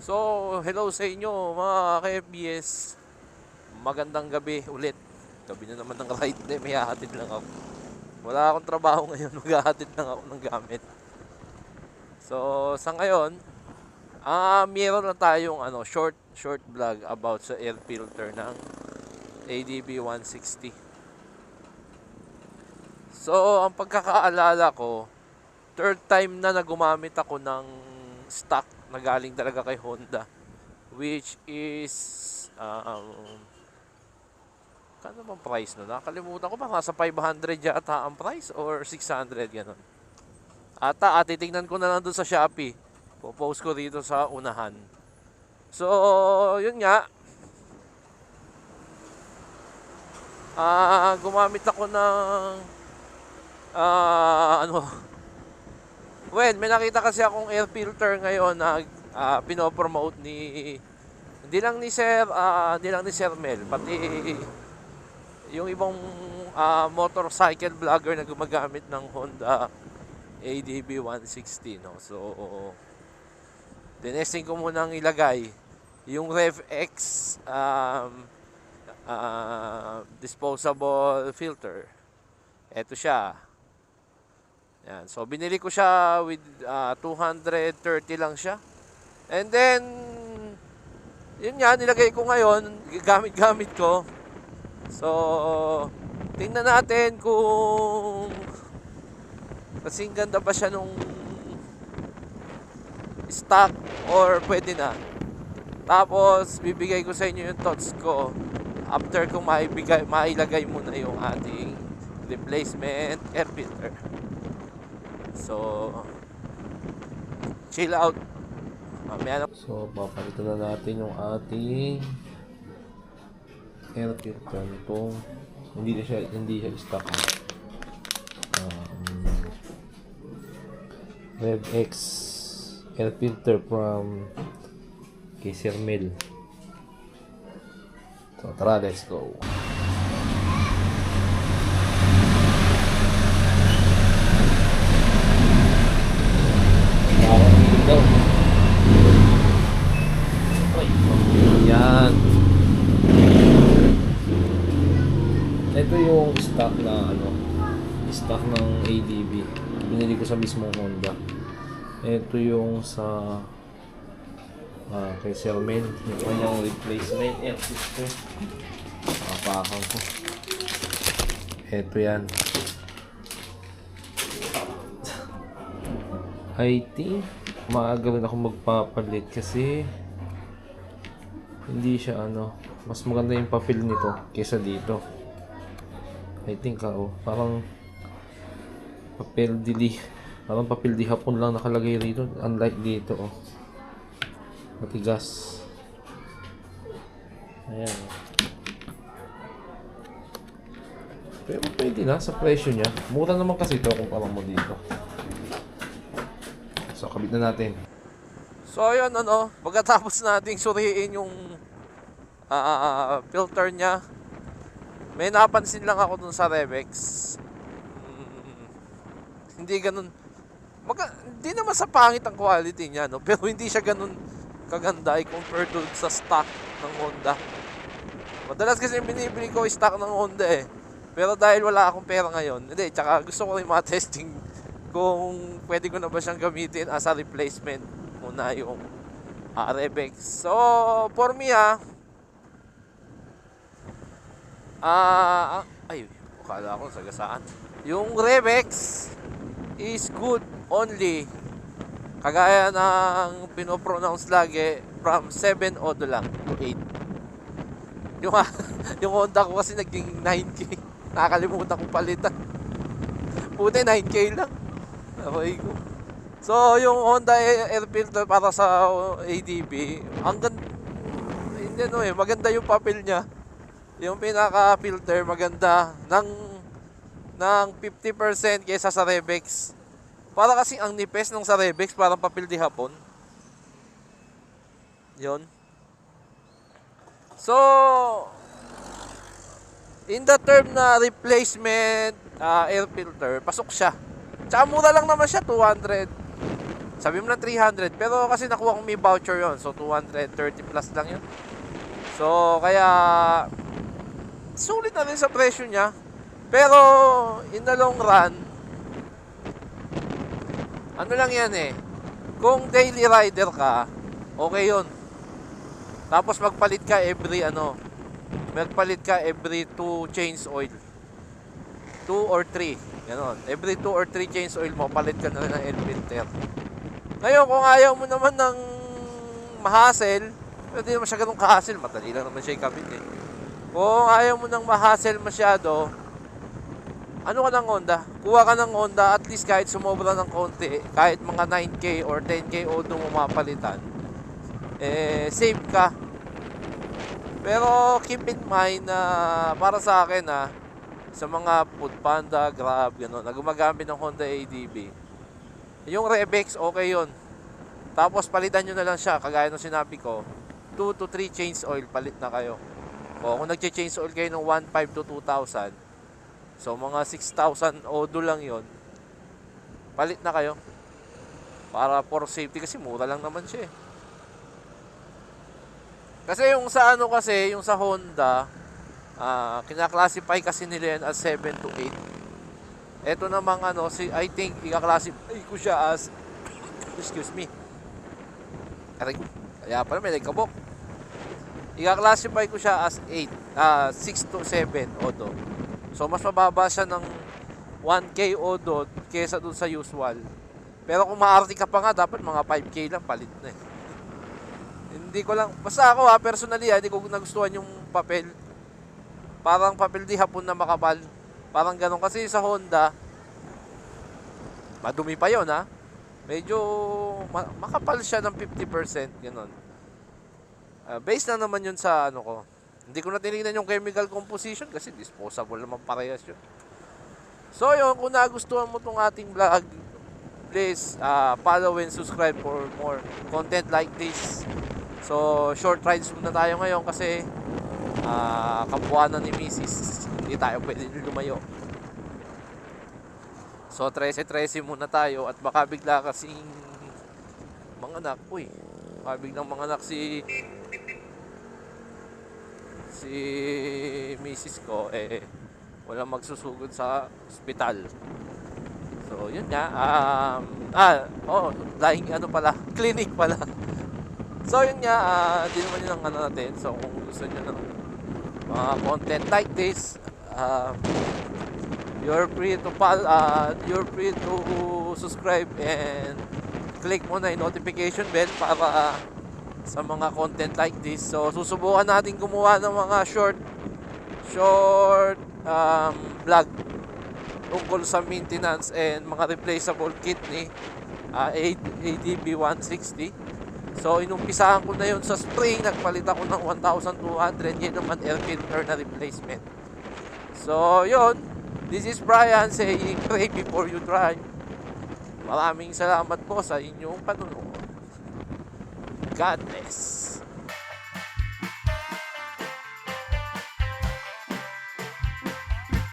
So, hello sa inyo mga ka-FBS. Magandang gabi ulit. Gabi na naman ng ride. Hindi, may hahatid lang ako. Wala akong trabaho ngayon. Maghahatid lang ako ng gamit. So, sa ngayon, meron lang tayong short vlog about sa air filter ng ADB 160. So, ang pagkakaalala ko, third time na gumamit ako ng stock na galing talaga kay Honda, which is kano bang price no? Nakalimutan ko pa, nasa 500 yata ang price or 600 ganun. Titingnan ko na lang doon sa Shopee. Popost ko dito sa unahan. So, yun nga. Gumamit ako ng may nakita kasi akong air filter ngayon na pinopromote hindi lang ni Sir Mel, pati yung ibang motorcycle vlogger na gumagamit ng Honda ADB 160, no? So, tinesting ko munang ilagay yung RevX disposable filter. Ito siya. Yan. So, binili ko siya with 230 lang siya. And then, yun nga, nilagay ko ngayon, gamit-gamit ko. So, tingnan natin kung kasing ganda ba siya nung stock or pwede na. Tapos, bibigay ko sa inyo yung thoughts ko after kung mailagay muna yung ating replacement air filter. So, chill out. So, papalitan na natin yung ating air filter nitong hindi siya stock. RevX air filter from kay Sir Mel. So, tara, let's go. Yan. Ito yung stock ng ADB. Binili ko sa mismong Honda. Ito yung sa kay Sir Mel, yung kanyang replacement air filter. Papakan ko. Ito yan. I think maaga rin ako magpapalit kasi hindi siya mas maganda yung papel nito kaysa dito. I think parang papel di hapon lang nakalagay rito, unlike dito matigas. Ayan. Pero pwede na sa presyo niya. Mura naman kasi ito kumpara mo dito. So, kabit na natin. So, ayun, pagkatapos nating suriin yung filter niya, may napansin lang ako dun sa RevX. Hindi ganun, hindi naman sa pangit ang quality niya, no? Pero hindi siya ganun kaganda compared to sa stock ng Honda. Madalas kasi binibili ko stock ng Honda Pero dahil wala akong pera ngayon, tsaka gusto ko rin ma-testing kung pwede ko na ba siyang gamitin as a replacement muna yung RevX. So, for me akala ko sagasaan. Yung RevX is good only kagaya ng pinopronounce lagi from 7 odo lang to 8. Yung Honda ko kasi naging 9K. Nakakalimutan kong palitan. Puti 9K lang. Okay ko. So, yung Honda air filter para sa ADB, maganda yung papel niya. Yung pinaka-filter maganda ng 50% kaysa sa RevX. Para kasi ang nipes ng sa RevX, parang papel di hapon. Yun. So, in the term na replacement air filter, pasok siya. Tsaka mura lang naman siya, 200. Sabi mo na 300, pero kasi nakuha kong may voucher yon, so 230 plus lang yun. So, kaya sulit na rin sa presyo niya. Pero, in the long run, ano lang yan eh, kung daily rider ka, okay yun. Tapos magpalit ka every 2 change oil. 2 or 3, ganon. Every 2 or 3 change oil mo, palit ka na rin ng air filter. Ngayon, kung ayaw mo naman ng mahassle, hindi naman siya ganun kahassle, madali lang naman siya ikabit eh. Kung ayaw mo ng mahassle masyado, ano ka ng Honda? Kuha ka ng Honda, at least kahit sumobra ng konti, kahit mga 9K or 10K odo mo mapalitan, save ka. Pero keep in mind na para sa akin sa mga Foodpanda, Grab, gano'n, na gumagamit ng Honda ADB, yung Rebex, okay yun. Tapos palitan nyo na lang siya, kagaya ng sinabi ko, 2 to 3 change oil, palit na kayo. O kung nag-change oil kayo ng 1,500 to 2,000, so mga 6,000 odo lang yon, palit na kayo. Para for safety, kasi mura lang naman siya eh. Kasi yung sa yung sa Honda, kinaklasify kasi nila yan as 7 to 8. Ito namang I think i-classify ko siya as excuse me. Kaya pala may nagkabok. I-classify ko siya as 6 to 7 odo. So mas mababa siya ng 1K odo kesa dun sa usual. Pero kung maarte ka pa nga, dapat mga 5K lang palit na eh. Hindi ko lang, basta ako personally hindi ko nagustuhan yung papel. Parang papel di hapon na makapal. Parang ganun kasi sa Honda, madumi pa yun medyo makapal siya ng 50%, gano'n. Based na naman yun sa ko. Hindi ko na tinignan yung chemical composition kasi disposable naman parehas yun. So yun, kung nagustuhan mo tong ating vlog, please follow and subscribe for more content like this. So short rides muna tayo ngayon kasi kapuanan ni Mrs. Hindi tayo pwede lumayo. So 13-13 muna tayo at baka bigla kasing manganak. Baka biglang manganak si Mrs. ko walang magsusugod sa ospital. So yun nga, clinic pala. So yun nga, di naman yun ang natin. So kung gusto nyo ng mga content like this, you're free to subscribe and click mo na yung notification bell para sa mga content like this. So susubukan natin gumawa ng mga short vlog tungkol sa maintenance and mga replaceable kidney ADB 160. So inumpisahan ko na yun sa spring, nagpalit ako ng 1,200, yun naman air filter na replacement. So yun, this is Brian saying pray before you drive. Maraming salamat po sa inyong panunod. God bless.